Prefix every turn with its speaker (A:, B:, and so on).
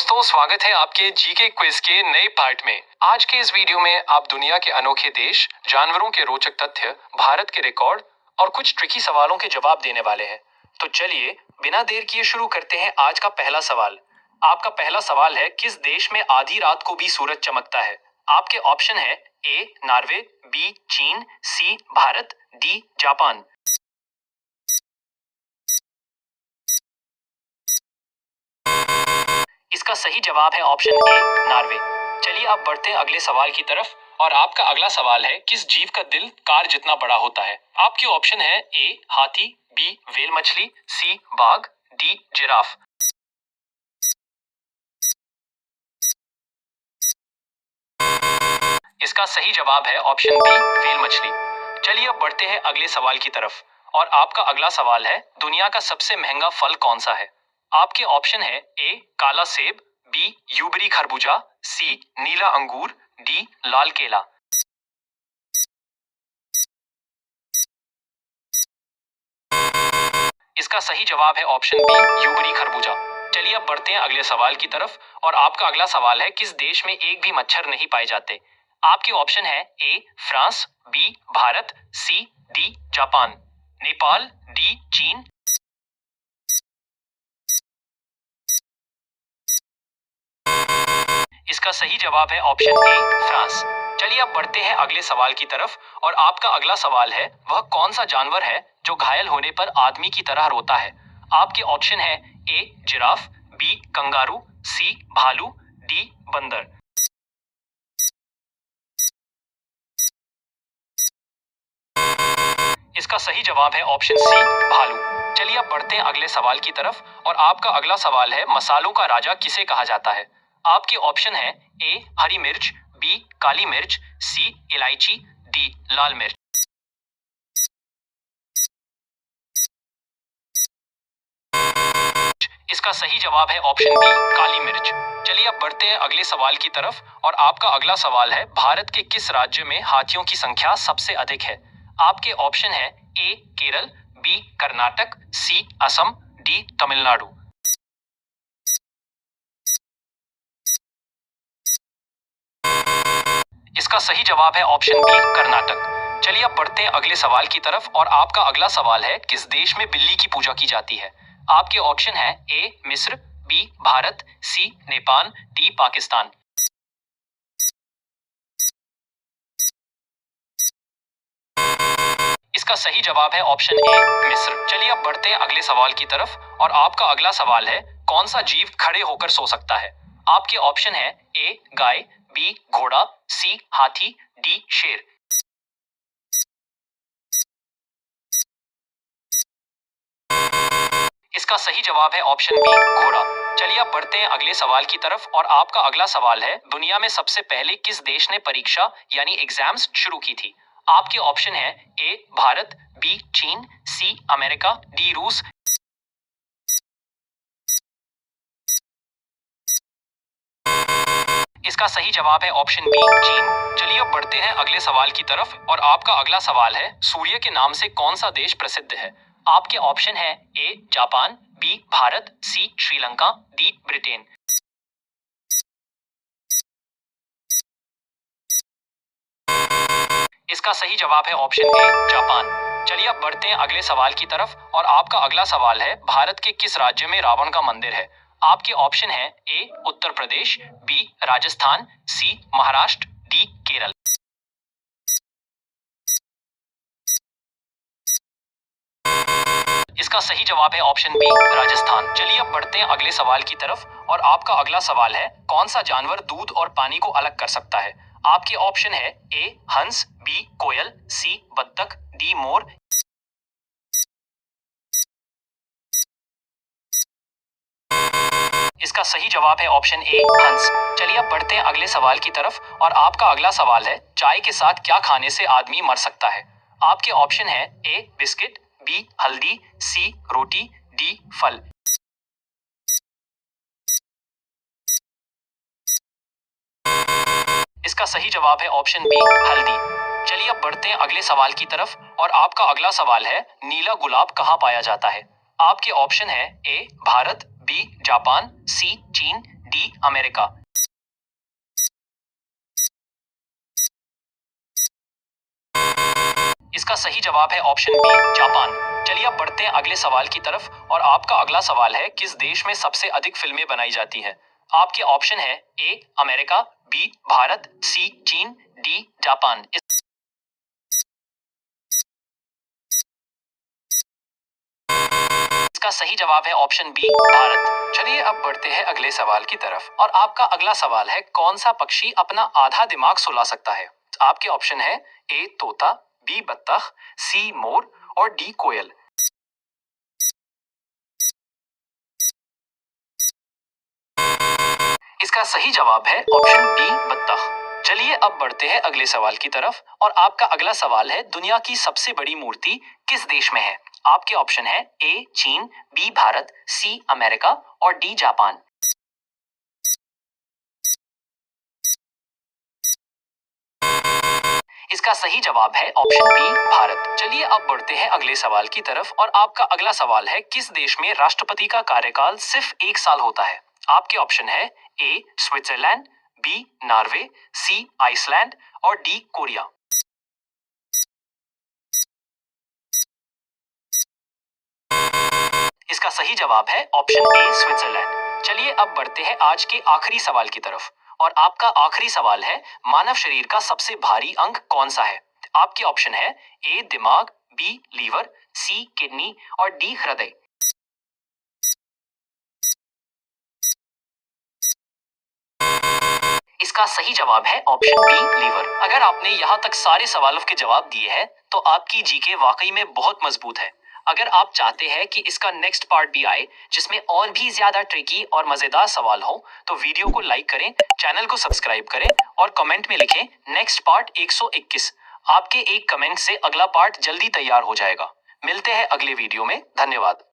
A: दोस्तों, स्वागत है आपके जीके क्विज के नए पार्ट में। आज के इस वीडियो में आप दुनिया के अनोखे देश, जानवरों के रोचक तथ्य, भारत के रिकॉर्ड और कुछ ट्रिकी सवालों के जवाब देने वाले हैं। तो चलिए बिना देर किए शुरू करते हैं आज का पहला सवाल। आपका पहला सवाल है, किस देश में आधी रात को भी सूरज चमकता है? आपके ऑप्शन है ए नॉर्वे, बी चीन, सी भारत, डी जापान। इसका सही जवाब है ऑप्शन ए नॉर्वे। चलिए अब बढ़ते हैं अगले सवाल की तरफ और आपका अगला सवाल है, किस जीव का दिल कार जितना बड़ा होता है? आपके ऑप्शन है ए हाथी, बी व्हेल मछली, सी बाघ, डी जिराफ। इसका सही जवाब है ऑप्शन बी व्हेल मछली। चलिए अब बढ़ते हैं अगले सवाल की तरफ और आपका अगला सवाल है, दुनिया का सबसे महंगा फल कौन सा है? आपके ऑप्शन है ए काला सेब, बी यूबरी खरबूजा, सी नीला अंगूर, डी लाल केला। इसका सही जवाब है ऑप्शन बी यूबरी खरबूजा। चलिए अब बढ़ते हैं अगले सवाल की तरफ और आपका अगला सवाल है, किस देश में एक भी मच्छर नहीं पाए जाते? आपके ऑप्शन है A France, B Bharat, C D Japan, Nepal, D चीन। इसका सही जवाब है ऑप्शन ए फ्रांस। चलिए अब बढ़ते हैं अगले सवाल की तरफ और आपका अगला सवाल है, वह कौन सा जानवर है जो घायल होने पर आदमी की तरह रोता है? आपके ऑप्शन है ए जिराफ, बी कंगारू, सी भालू, डी बंदर। इसका सही जवाब है ऑप्शन सी भालू। चलिए अब बढ़ते हैं अगले सवाल की तरफ और आपका अगला सवाल है, मसालों का राजा किसे कहा जाता है? आपके ऑप्शन है ए हरी मिर्च, बी काली मिर्च, सी इलायची, डी लाल मिर्च। इसका सही जवाब है ऑप्शन बी काली मिर्च। चलिए अब बढ़ते हैं अगले सवाल की तरफ और आपका अगला सवाल है, भारत के किस राज्य में हाथियों की संख्या सबसे अधिक है? आपके ऑप्शन है ए केरल, बी कर्नाटक, सी असम, डी तमिलनाडु। इसका सही जवाब है ऑप्शन बी कर्नाटक। चलिए अब बढ़ते हैं अगले सवाल की तरफ और आपका अगला सवाल है, किस देश में बिल्ली की पूजा की जाती है? आपके ऑप्शन है ए मिस्र, बी भारत, सी नेपाल, डी पाकिस्तान। इसका सही जवाब है ऑप्शन ए मिस्र। चलिए अब बढ़ते हैं अगले सवाल की तरफ और आपका अगला सवाल है, कौन सा जीव खड़े होकर सो सकता है? आपके ऑप्शन है ए गाय, बी घोड़ा, सी हाथी, डी शेर। इसका सही जवाब है ऑप्शन बी घोड़ा। चलिए अब बढ़ते हैं अगले सवाल की तरफ और आपका अगला सवाल है, दुनिया में सबसे पहले किस देश ने परीक्षा यानी एग्जाम्स शुरू की थी? आपके ऑप्शन है ए भारत, बी चीन, सी अमेरिका, डी रूस। इसका सही जवाब है ऑप्शन बी चीन। चलिए अब बढ़ते हैं अगले सवाल की तरफ और आपका अगला सवाल है, सूर्य के नाम से कौन सा देश प्रसिद्ध है? आपके ऑप्शन है A Japan, B Bharat, C Sri Lanka, D Britain. इसका सही जवाब है ऑप्शन ए जापान। चलिए अब बढ़ते हैं अगले सवाल की तरफ और आपका अगला सवाल है, भारत के किस राज्य में रावण का मंदिर है? आपके ऑप्शन है ए उत्तर प्रदेश, बी राजस्थान, सी महाराष्ट्र, डी केरल। इसका सही जवाब है ऑप्शन बी राजस्थान। चलिए अब बढ़ते हैं अगले सवाल की तरफ और आपका अगला सवाल है, कौन सा जानवर दूध और पानी को अलग कर सकता है? आपके ऑप्शन है ए हंस, बी कोयल, सी बत्तख, डी मोर। इसका सही जवाब है ऑप्शन ए हंस। चलिए अब बढ़ते हैं अगले सवाल की तरफ और आपका अगला सवाल है, चाय के साथ क्या खाने से आदमी मर सकता है? आपके ऑप्शन है ए बिस्किट, बी हल्दी, सी रोटी, डी फल। इसका सही जवाब है ऑप्शन बी हल्दी। चलिए अब बढ़ते हैं अगले सवाल की तरफ और आपका अगला सवाल है, नीला गुलाब कहाँ पाया जाता है? आपके ऑप्शन है ए भारत, बी जापान, सी चीन, डी अमेरिका। इसका सही जवाब है ऑप्शन बी जापान। चलिए अब बढ़ते हैं अगले सवाल की तरफ और आपका अगला सवाल है किस देश में सबसे अधिक फिल्में बनाई जाती हैं। आपके ऑप्शन है ए अमेरिका, बी भारत, सी चीन, डी जापान। इसका सही जवाब है ऑप्शन बी भारत। चलिए अब बढ़ते हैं अगले सवाल की तरफ और आपका अगला सवाल है कौन सा पक्षी अपना आधा दिमाग सुला सकता है। आपके ऑप्शन है ए तोता, बी बत्तख, सी मोर और डी कोयल। इसका सही जवाब है ऑप्शन बी बत्तख। चलिए अब बढ़ते हैं अगले सवाल की तरफ और आपका अगला सवाल है दुनिया की सबसे बड़ी मूर्ति किस देश में है। आपके ऑप्शन है ए चीन, बी भारत, सी अमेरिका और डी जापान। इसका सही जवाब है ऑप्शन बी भारत। चलिए अब बढ़ते हैं अगले सवाल की तरफ और आपका अगला सवाल है किस देश में राष्ट्रपति का कार्यकाल सिर्फ 1 साल होता है। आपके ऑप्शन है ए स्विट्जरलैंड, बी नॉर्वे, सी आइसलैंड और डी कोरिया। इसका सही जवाब है ऑप्शन ए स्विट्जरलैंड। चलिए अब बढ़ते हैं आज के आखिरी सवाल की तरफ और आपका आखिरी सवाल है मानव शरीर का सबसे भारी अंग कौन सा है। आपके ऑप्शन है ए दिमाग, बी लीवर, सी किडनी और डी हृदय। इसका सही जवाब है ऑप्शन बी लीवर। अगर आपने यहाँ तक सारे सवालों के जवाब दिए हैं तो आपकी जीके वाकई में बहुत मजबूत है। अगर आप चाहते हैं कि इसका नेक्स्ट पार्ट भी आए जिसमें और भी ज्यादा ट्रिकी और मजेदार सवाल हो तो वीडियो को लाइक करें, चैनल को सब्सक्राइब करें और कमेंट में लिखें नेक्स्ट पार्ट 121। आपके एक कमेंट से अगला पार्ट जल्दी तैयार हो जाएगा। मिलते हैं अगले वीडियो में। धन्यवाद।